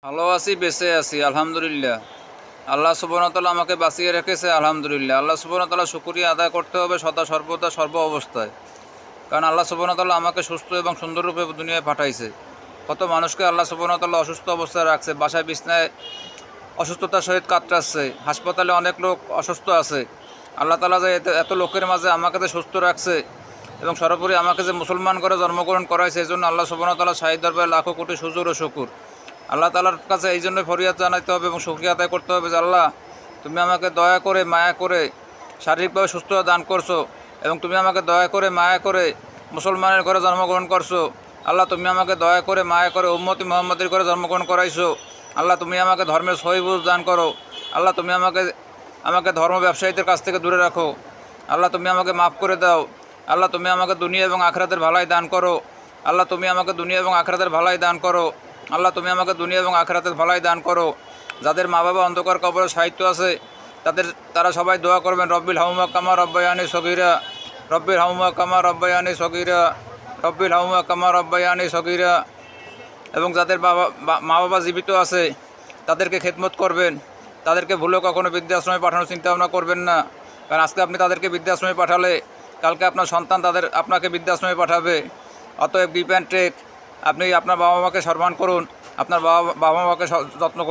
ভালো আছি, বেঁচে আছি, আলহামদুলিল্লাহ। আল্লাহ সুবহানাহু ওয়া তাআলা আমাকে বাঁচিয়ে রেখেছে, আলহামদুলিল্লাহ। আল্লাহ সুবহানাহু ওয়া তাআলা শুকরিয়া আদায় করতে হবে সদা সর্বদা সর্ব অবস্থায়। কারণ আল্লাহ সুবহানাহু ওয়া তাআলা আমাকে সুস্থ এবং সুন্দররূপে দুনিয়ায় পাঠাইছে। কত মানুষকে আল্লাহ সুবহানাহু ওয়া তাআলা অসুস্থ অবস্থায় রাখছে, বাসায় বিছনায় অসুস্থতার সহিত কাতরাচ্ছে, হাসপাতালে অনেক লোক অসুস্থ আছে। আল্লাহ তাআলা যে এত লোকের মাঝে আমাকে যে সুস্থ রাখছে এবং সর্বোপরি আমাকে যে মুসলমান করে জন্মগ্রহণ করাইছে, এই জন্য আল্লাহ সুবহানাহু ওয়া তাআলা শাহী দরবারে লাখো কোটি সুজুর ও শুকুর। আল্লাহ তাআলার কাছে এই জন্যই ফরিয়াদ জানাইতে হবে এবং শুকরিয়া আদায় করতে হবে যে আল্লাহ, তুমি আমাকে দয়া করে মায়া করে শারীরিকভাবে সুস্থতা দান করছো এবং তুমি আমাকে দয়া করে মায়া করে মুসলমানের ঘরে জন্মগ্রহণ করছো। আল্লাহ, তুমি আমাকে দয়া করে মায়া করে উম্মতি মুহাম্মাদের ঘরে জন্মগ্রহণ করাইছো। আল্লাহ, তুমি আমাকে ধর্মের সহি বুঝ দান করো। আল্লাহ, তুমি আমাকে ধর্ম ব্যবসায়ীদের কাছ থেকে দূরে রাখো। আল্লাহ, তুমি আমাকে মাফ করে দাও। আল্লাহ, তুমি আমাকে দুনিয়া এবং আখিরাতের ভালাই দান করো। আল্লাহ, তুমি আমাকে দুনিয়া এবং আখিরাতের ভালাই দান করো। আল্লাহ, তুমি আমাকে দুনিয়া এবং আখিরাতের ভালাই দান করো। যাদের মা বাবা অন্ধকার কবরে সাহিত্য আছে, তারা সবাই দোয়া করবেন, রব্বিল হাউমা কামা রব্বায়ানি সগীরা, রব্বিল হাউমা কামা রব্বায়ানি সগীরা, রব্বিল হাউমা কামা রব্বায়ানি সগীরা। এবং যাদের মা বাবা জীবিত আছে তাদেরকে খেদমত করবেন, তাদেরকে ভুলেও কখনো বৃদ্ধাশ্রমে পাঠানোর চিন্তা ভাবনা করবেন না। কারণ আজকে আপনি তাদেরকে বৃদ্ধাশ্রমে পাঠালে কালকে আপনার সন্তান আপনাকে বৃদ্ধাশ্রমে পাঠাবে। অতএব গিভ অ্যান্ড টেক। আপনি আপনার বাবা মাকে সম্মান করুন, আপনার বাবা মাকে যত্ন করুন।